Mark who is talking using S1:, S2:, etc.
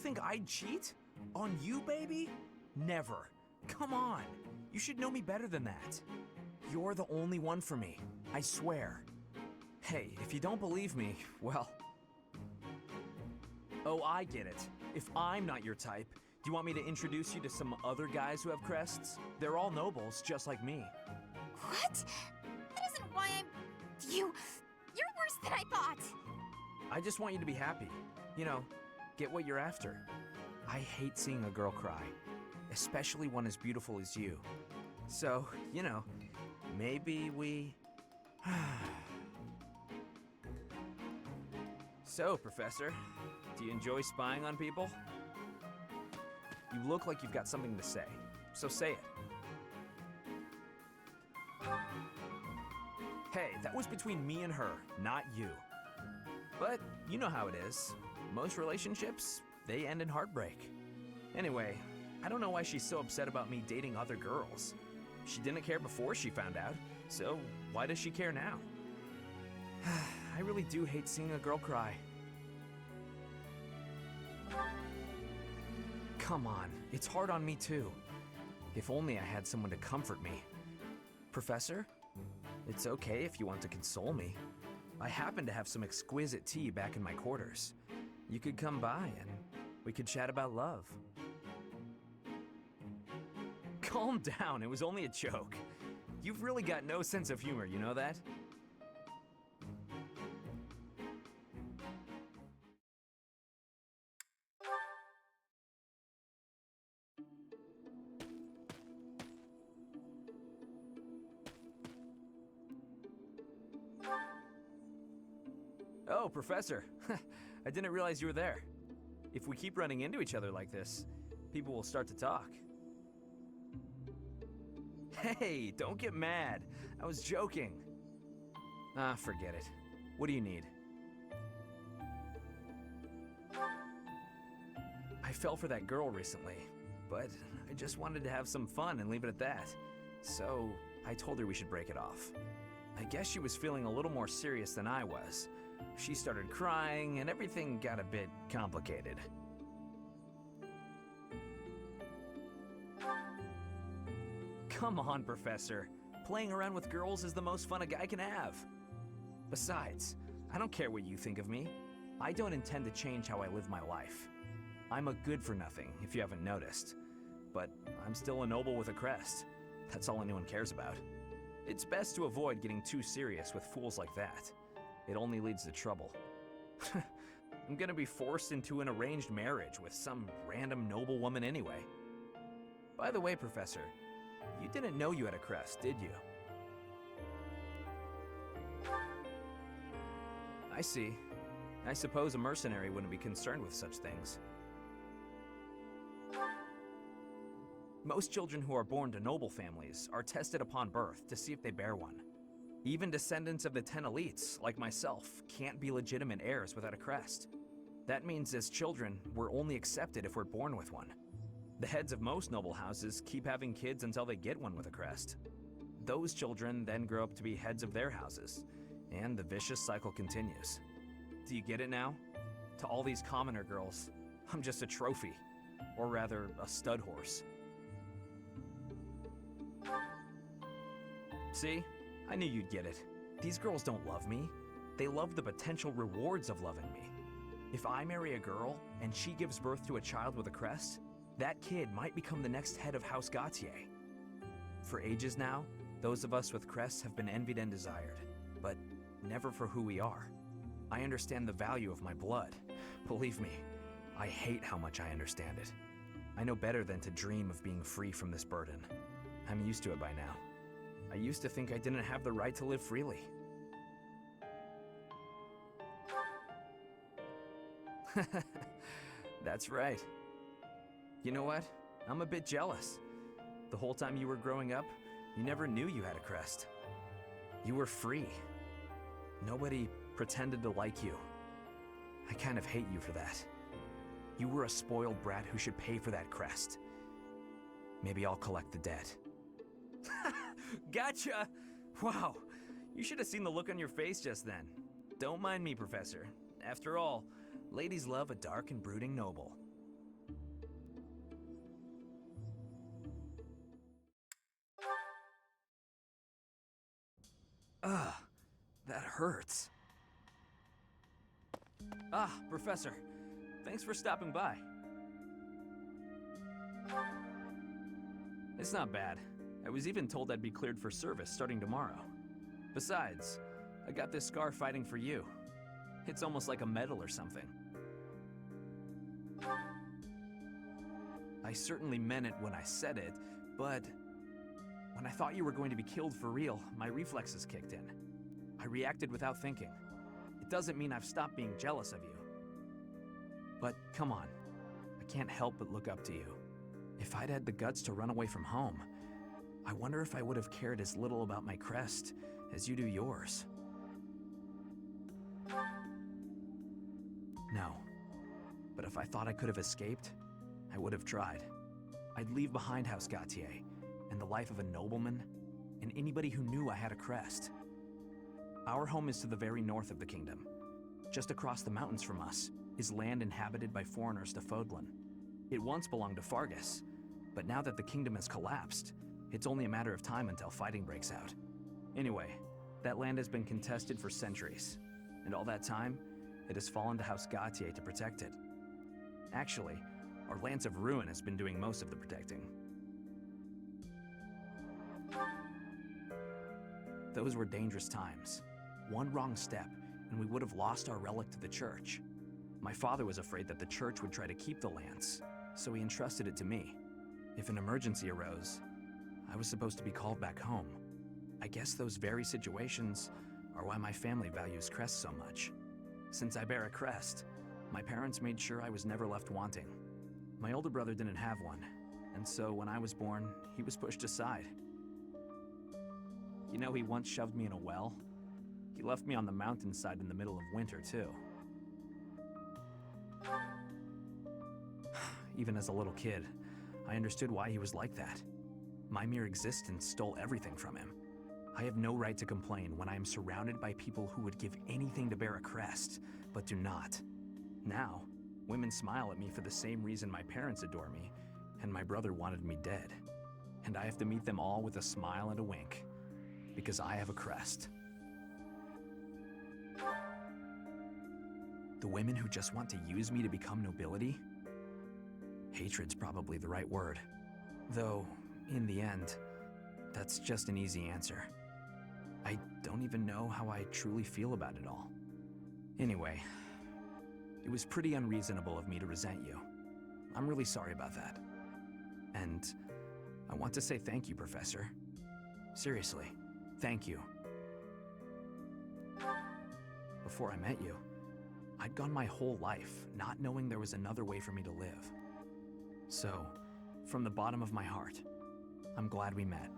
S1: think I'd cheat? On you, baby? Never. Come on. You should know me better than that. You're the only one for me. I swear. Hey, if you don't believe me, well... Oh, I get it. If I'm not your type, do you want me to introduce you to some other guys who have crests? They're all nobles, just like me.
S2: What? That isn't why I'm... You're worse than I thought.
S1: I just want you to be happy. You know, get what you're after. I hate seeing a girl cry, especially one as beautiful as you. So, you know, maybe we... So, Professor, do you enjoy spying on people? You look like you've got something to say, so say it. Hey, that was between me and her, not you. But you know how it is. Most relationships, they end in heartbreak. Anyway, I don't know why she's so upset about me dating other girls. She didn't care before she found out, so why does she care now? I really do hate seeing a girl cry. Come on, it's hard on me too. If only I had someone to comfort me. Professor, it's okay if you want to console me. I happen to have some exquisite tea back in my quarters. You could come by and we could chat about love. Calm down, it was only a joke. You've really got no sense of humor, you know that? Oh, Professor. I didn't realize you were there. If we keep running into each other like this, people will start to talk. Hey, don't get mad. I was joking. Ah, forget it. What do you need? I fell for that girl recently, but I just wanted to have some fun and leave it at that. So I told her we should break it off. I guess she was feeling a little more serious than I was. She started crying and everything got a bit complicated. Come on, Professor. Playing around with girls is the most fun a guy can have. Besides, I don't care what you think of me. I don't intend to change how I live my life. I'm a good-for-nothing, if you haven't noticed. But I'm still a noble with a crest. That's all anyone cares about. It's best to avoid getting too serious with fools like that. It only leads to trouble. I'm gonna be forced into an arranged marriage with some random noble woman anyway. By the way, Professor, you didn't know you had a crest, did you? I see. I suppose a mercenary wouldn't be concerned with such things. Most children who are born to noble families are tested upon birth to see if they bear one. Even descendants of the 10 elites, like myself, can't be legitimate heirs without a crest. That means as children, we're only accepted if we're born with one. The heads of most noble houses keep having kids until they get one with a crest. Those children then grow up to be heads of their houses, and the vicious cycle continues. Do you get it now? To all these commoner girls, I'm just a trophy, or rather, a stud horse. See? I knew you'd get it. These girls don't love me. They love the potential rewards of loving me. If I marry a girl and she gives birth to a child with a crest, that kid might become the next head of House Gautier. For ages now, those of us with crests have been envied and desired, but never for who we are. I understand the value of my blood. Believe me, I hate how much I understand it. I know better than to dream of being free from this burden. I'm used to it by now. I used to think I didn't have the right to live freely. That's right. You know what? I'm a bit jealous. The whole time you were growing up, you never knew you had a crest. You were free. Nobody pretended to like you. I kind of hate you for that. You were a spoiled brat who should pay for that crest. Maybe I'll collect the debt. Gotcha! Wow, you should have seen the look on your face just then. Don't mind me, Professor. After all, ladies love a dark and brooding noble. Ugh, that hurts. Ah, Professor. Thanks for stopping by. It's not bad. I was even told I'd be cleared for service starting tomorrow. Besides, I got this scar fighting for you. It's almost like a medal or something. I certainly meant it when I said it, but when I thought you were going to be killed for real, my reflexes kicked in. I reacted without thinking. It doesn't mean I've stopped being jealous of you. But come on, I can't help but look up to you. If I'd had the guts to run away from home, I wonder if I would have cared as little about my crest as you do yours. No, but if I thought I could have escaped, I would have tried. I'd leave behind House Gautier and the life of a nobleman and anybody who knew I had a crest. Our home is to the very north of the kingdom. Just across the mountains from us is land inhabited by foreigners to Fodlan. It once belonged to Fargus, but now that the kingdom has collapsed, it's only a matter of time until fighting breaks out. Anyway, that land has been contested for centuries, and all that time, it has fallen to House Gautier to protect it. Actually, our Lance of Ruin has been doing most of the protecting. Those were dangerous times. One wrong step, and we would have lost our relic to the church. My father was afraid that the church would try to keep the lance, so he entrusted it to me. If an emergency arose, I was supposed to be called back home. I guess those very situations are why my family values crests so much. Since I bear a crest, my parents made sure I was never left wanting. My older brother didn't have one, and so when I was born, he was pushed aside. You know, he once shoved me in a well. He left me on the mountainside in the middle of winter, too. Even as a little kid, I understood why he was like that. My mere existence stole everything from him. I have no right to complain when I am surrounded by people who would give anything to bear a crest, but do not. Now, women smile at me for the same reason my parents adore me, and my brother wanted me dead. And I have to meet them all with a smile and a wink, because I have a crest. The women who just want to use me to become nobility? Hatred's probably the right word. Though, in the end, that's just an easy answer. I don't even know how I truly feel about it all. Anyway, it was pretty unreasonable of me to resent you. I'm really sorry about that. And I want to say thank you, Professor. Seriously, thank you. Before I met you, I'd gone my whole life not knowing there was another way for me to live. So, from the bottom of my heart, I'm glad we met.